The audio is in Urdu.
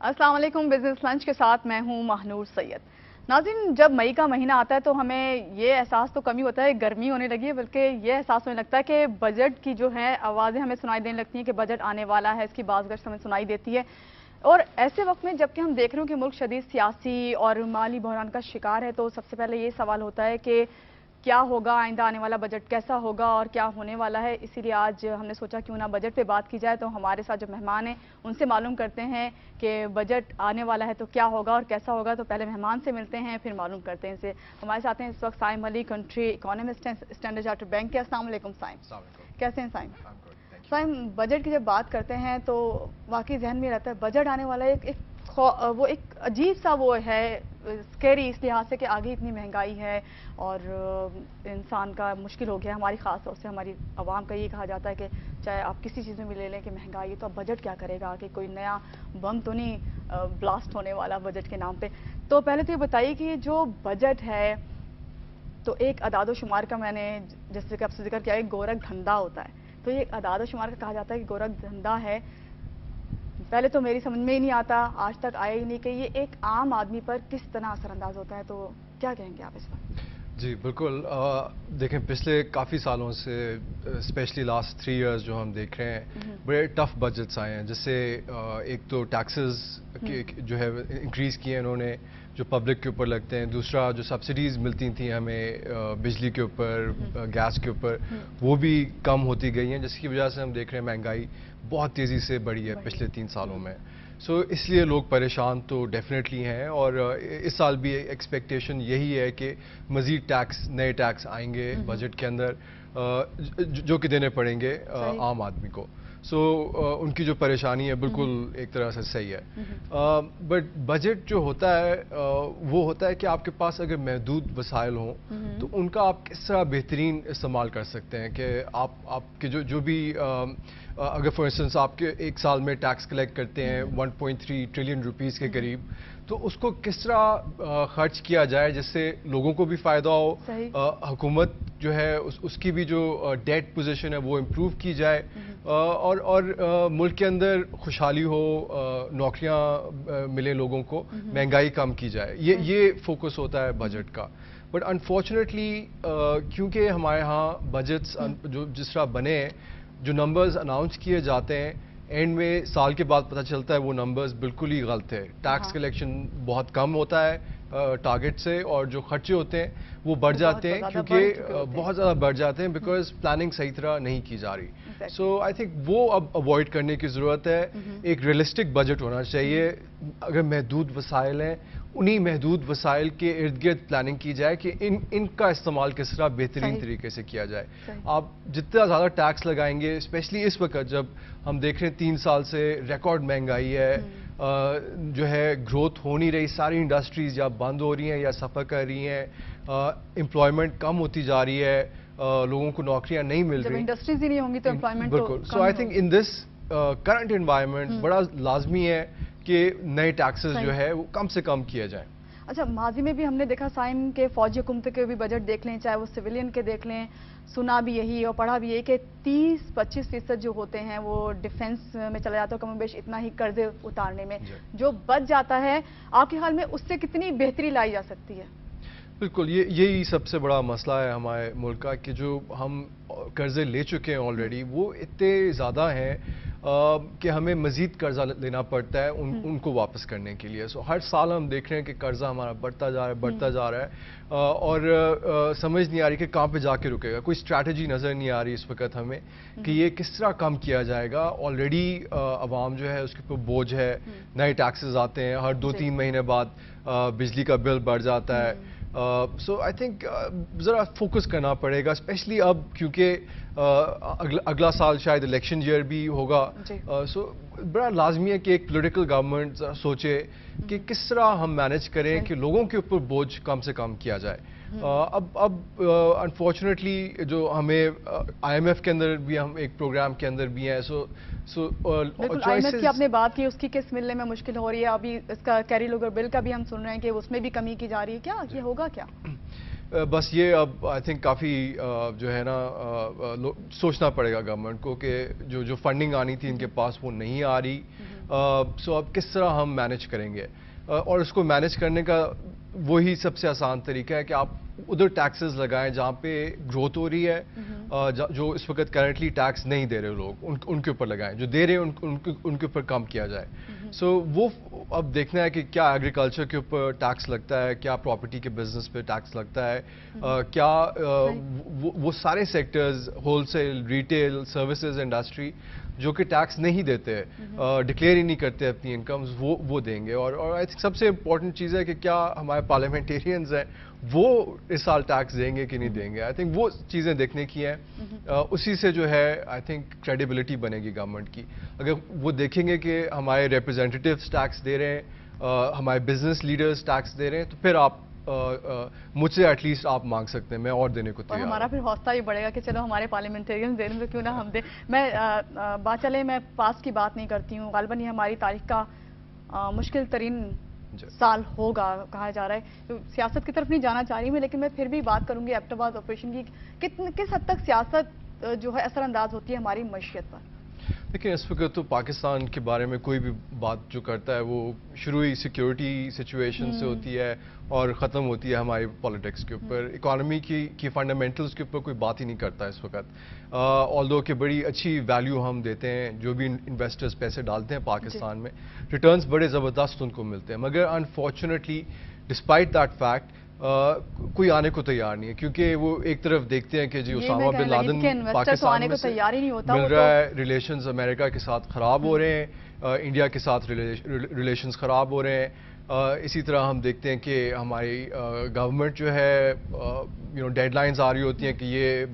السلام علیکم، بزنس لنچ کے ساتھ میں ہوں ماہنور سید۔ ناظرین، جب مئی کا مہینہ آتا ہے تو ہمیں یہ احساس تو کم ہی ہوتا ہے، گرمی ہونے لگی ہے، بلکہ یہ احساس ہونے لگتا ہے کہ بجٹ کی جو ہے آوازیں ہمیں سنائی دینے لگتی ہیں کہ بجٹ آنے والا ہے، اس کی باز گشت ہمیں سنائی دیتی ہے۔ اور ایسے وقت میں جبکہ ہم دیکھ رہے ہوں کہ ملک شدید سیاسی اور مالی بحران کا شکار ہے، تو سب سے پہلے یہ سوال ہوتا ہے کہ کیا ہوگا، آئندہ آنے والا بجٹ کیسا ہوگا اور کیا ہونے والا ہے۔ اسی لیے آج ہم نے سوچا کیوں نہ بجٹ پہ بات کی جائے، تو ہمارے ساتھ جو مہمان ہیں ان سے معلوم کرتے ہیں کہ بجٹ آنے والا ہے تو کیا ہوگا اور کیسا ہوگا۔ تو پہلے مہمان سے ملتے ہیں، پھر معلوم کرتے ہیں اسے۔ ہمارے ساتھ ہیں اس وقت سائم علی، کنٹری اکانومسٹ ہیں اسٹینڈرڈ چارٹرڈ بینک کے۔ السلام علیکم سائم۔ کیسے ہیں سائم؟ سائم، بجٹ کی جب بات کرتے ہیں تو واقعی ذہن میں رہتا ہے بجٹ آنے والا وہ ایک عجیب سا وہ ہے، اسکیری اس لحاظ سے کہ آگے اتنی مہنگائی ہے اور انسان کا مشکل ہو گیا، ہماری خاص طور سے ہماری عوام کا یہ کہا جاتا ہے کہ چاہے آپ کسی چیز میں بھی لے لیں کہ مہنگائی ہے، تو اب بجٹ کیا کرے گا، کہ کوئی نیا بم تو نہیں بلاسٹ ہونے والا بجٹ کے نام پہ۔ تو پہلے تو یہ بتائیے کہ جو بجٹ ہے تو ایک اعداد و شمار کا میں نے جیسے کہ آپ سے ذکر کیا ہے، گورکھ دھندا ہوتا ہے، تو یہ اعداد و شمار کا کہا جاتا ہے کہ گورکھ دھندا ہے۔ پہلے تو میری سمجھ میں ہی نہیں آتا، آج تک آیا ہی نہیں کہ یہ ایک عام آدمی پر کس طرح اثر انداز ہوتا ہے، تو کیا کہیں گے آپ اس پر؟ جی بالکل، دیکھیں پچھلے کافی سالوں سے اسپیشلی لاسٹ 3 ایئرز جو ہم دیکھ رہے ہیں بڑے ٹف بجٹس آئے ہیں، جس سے ایک تو ٹیکسز جو ہے انکریز کیے انہوں نے جو پبلک کے اوپر لگتے ہیں، دوسرا جو سبسڈیز ملتی تھیں ہمیں بجلی کے اوپر، گیس کے اوپر، وہ بھی کم ہوتی گئی ہیں، جس کی وجہ سے ہم دیکھ رہے ہیں مہنگائی بہت تیزی سے بڑھی ہے پچھلے 3 سالوں میں۔ سو اس لیے لوگ پریشان تو ڈیفینیٹلی ہیں، اور اس سال بھی ایکسپیکٹیشن یہی ہے کہ مزید ٹیکس، نئے ٹیکس آئیں گے بجٹ کے اندر جو کہ دینے پڑیں گے عام آدمی کو۔ سو ان کی جو پریشانی ہے بالکل ایک طرح سے صحیح ہے، بٹ بجٹ جو ہوتا ہے وہ ہوتا ہے کہ آپ کے پاس اگر محدود وسائل ہوں تو ان کا آپ کس طرح بہترین استعمال کر سکتے ہیں، کہ آپ کے جو بھی اگر فار انسٹنس آپ کے ایک سال میں ٹیکس کلیکٹ کرتے ہیں 1.3 ٹریلین روپیز کے قریب، تو اس کو کس طرح خرچ کیا جائے جس سے لوگوں کو بھی فائدہ ہو، حکومت جو ہے اس کی بھی جو ڈیٹ پوزیشن ہے وہ امپروو کی جائے، اور ملک کے اندر خوشحالی ہو، نوکریاں ملے لوگوں کو، مہنگائی کم کی جائے، یہ فوکس ہوتا ہے بجٹ کا۔ بٹ انفارچونیٹلی کیونکہ ہمارے ہاں بجٹس جو جس طرح بنے ہیں، جو نمبرز اناؤنس کیے جاتے ہیں اینڈ میں سال کے بعد پتہ چلتا ہے وہ نمبرز بالکل ہی غلط ہے، ٹیکس کلیکشن بہت کم ہوتا ہے ٹارگٹ سے، اور جو خرچے ہوتے ہیں وہ بڑھ جاتے ہیں، کیونکہ بہت زیادہ بڑھ جاتے ہیں بیکاز پلاننگ صحیح طرح نہیں کی جا رہی۔ سو آئی تھنک وہ اب اوائڈ کرنے کی ضرورت ہے، ایک ریئلسٹک بجٹ ہونا چاہیے، اگر محدود وسائل ہیں انہی محدود وسائل کے ارد گرد پلاننگ کی جائے کہ ان کا استعمال کس طرح بہترین طریقے سے کیا جائے۔ آپ جتنا زیادہ ٹیکس لگائیں گے، اسپیشلی اس وقت جب ہم دیکھ رہے ہیں 3 سال سے ریکارڈ مہنگائی ہے، جو ہے گروتھ ہو نہیں رہی، ساری انڈسٹریز یا بند ہو رہی ہیں یا سفر کر رہی ہیں، امپلائمنٹ کم ہوتی جا رہی ہے، لوگوں کو نوکریاں نہیں مل رہی، جب انڈسٹریز ہی نہیں ہوں گی تو امپلائمنٹ بالکل۔ So I think in this current environment بڑا لازمی ہے کہ نئے ٹیکسز جو ہے وہ کم سے کم کیے جائیں۔ اچھا، ماضی میں بھی ہم نے دیکھا سائم کے فوجی حکومت کے بھی بجٹ دیکھ لیں، چاہے وہ سویلین کے دیکھ لیں، سنا بھی یہی اور پڑھا بھی یہی کہ 30-25% جو ہوتے ہیں وہ ڈیفنس میں چلا جاتا ہے، کم و بیش اتنا ہی قرضے اتارنے میں، جو بچ جاتا ہے آپ کے خیال میں اس سے کتنی بہتری لائی جا سکتی ہے؟ بالکل، یہی سب سے بڑا مسئلہ ہے ہمارے ملک کا، کہ جو ہم قرضے لے چکے ہیں آلریڈی وہ اتنے زیادہ ہیں کہ ہمیں مزید قرضہ لینا پڑتا ہے ان کو واپس کرنے کے لیے۔ سو ہر سال ہم دیکھ رہے ہیں کہ قرضہ ہمارا بڑھتا جا رہا ہے، اور سمجھ نہیں آ رہی کہ کہاں پہ جا کے رکے گا، کوئی اسٹریٹجی نظر نہیں آ رہی اس وقت ہمیں کہ یہ کس طرح کم کیا جائے گا۔ آلریڈی عوام جو ہے اس کے اوپر بوجھ ہے، نئے ٹیکسز آتے ہیں، ہر 2-3 مہینے بعد بجلی کا بل بڑھ جاتا ہے۔ سو آئی تھنک ذرا فوکس کرنا پڑے گا، اسپیشلی اب کیونکہ اگلا سال شاید الیکشن ایئر بھی ہوگا، سو بڑا لازمی ہے کہ ایک پولیٹیکل گورنمنٹ سوچے کہ کس طرح ہم مینیج کریں کہ لوگوں کے اوپر بوجھ کم سے کم کیا جائے۔ اب انفارچونیٹلی جو ہمیں آئی ایم ایف کے اندر بھی، ہم ایک پروگرام کے اندر بھی ہیں، بالکل آئی ایم ایف کی آپ نے بات کی، اس کی قسط ملنے میں مشکل ہو رہی ہے، ابھی اس کا کیری لوگر بل کا بھی ہم سن رہے ہیں کہ اس میں بھی کمی کی جا رہی ہے، کیا یہ ہوگا کیا؟ بس یہ اب آئی تھنک کافی جو ہے نا سوچنا پڑے گا گورنمنٹ کو کہ جو فنڈنگ آنی تھی ان کے پاس وہ نہیں آ رہی. سو اب کس طرح ہم مینیج کریں گے, اور اس کو مینیج کرنے کا وہی سب سے آسان طریقہ ہے کہ آپ ادھر ٹیکسز لگائیں جہاں پہ گروتھ ہو رہی ہے, جو اس وقت کرنٹلی ٹیکس نہیں دے رہے لوگ ان کے اوپر لگائیں, جو دے رہے ہیں ان کے اوپر کم کیا جائے. سو وہ اب دیکھنا ہے کہ کیا ایگریکلچر کے اوپر ٹیکس لگتا ہے, کیا پراپرٹی کے بزنس پہ ٹیکس لگتا ہے, کیا وہ سارے sectors wholesale, retail, services, industry جو کہ ٹیکس نہیں دیتے, ڈکلیئر ہی نہیں کرتے اپنی انکمز, وہ دیں گے. اور آئی تھنک سب سے امپورٹنٹ چیز ہے کہ کیا ہمارے پارلیمنٹیرینز ہیں وہ اس سال ٹیکس دیں گے کہ نہیں دیں گے. آئی تھنک وہ چیزیں دیکھنے کی ہیں, اسی سے جو ہے آئی تھنک کریڈیبلٹی بنے گی گورنمنٹ کی. اگر وہ دیکھیں گے کہ ہمارے ریپرزینٹیوز ٹیکس دے رہے ہیں, ہمارے بزنس لیڈرز ٹیکس دے رہے ہیں, تو پھر آپ مجھ سے ایٹ لیسٹ آپ مانگ سکتے ہیں, میں اور دینے کو تیار ہوں. ہمارا پھر حوصلہ بھی بڑھے گا کہ چلو ہمارے پارلیمنٹیرین دے رہے ہیں تو کیوں نہ ہم دیں. میں بات چلے, میں پاس کی بات نہیں کرتی ہوں, غالباً یہ ہماری تاریخ کا مشکل ترین سال ہوگا کہا جا رہا ہے. سیاست کی طرف نہیں جانا چاہ رہی میں, لیکن میں پھر بھی بات کروں گی ایبٹباز آپریشن کی. کس حد تک سیاست جو ہے اثر انداز ہوتی ہے ہماری معیشت پر؟ دیکھیں اس وقت تو پاکستان کے بارے میں کوئی بھی بات جو کرتا ہے وہ شروعی سیکیورٹی سچویشن سے ہوتی ہے اور ختم ہوتی ہے ہماری پالیٹکس کے اوپر. اکانومی کی فنڈامنٹلز کے اوپر کوئی بات ہی نہیں کرتا اس وقت. آلدو کہ بڑی اچھی ویلیو ہم دیتے ہیں, جو بھی انویسٹرز پیسے ڈالتے ہیں پاکستان میں, ریٹرنز بڑے زبردست ان کو ملتے ہیں, مگر انفارچونیٹلی ڈسپائٹ دیٹ فیکٹ کوئی آنے کو تیار نہیں ہے, کیونکہ وہ ایک طرف دیکھتے ہیں کہ جی اسامہ بن لادن پاکستان میں سے مل رہا ہے, ریلیشنز امریکہ کے ساتھ خراب ہو رہے ہیں, انڈیا کے ساتھ ریلیشنز خراب ہو رہے ہیں. اسی طرح ہم دیکھتے ہیں کہ ہماری گورنمنٹ جو ہے ڈیڈ لائنز آ رہی ہوتی ہیں کہ یہ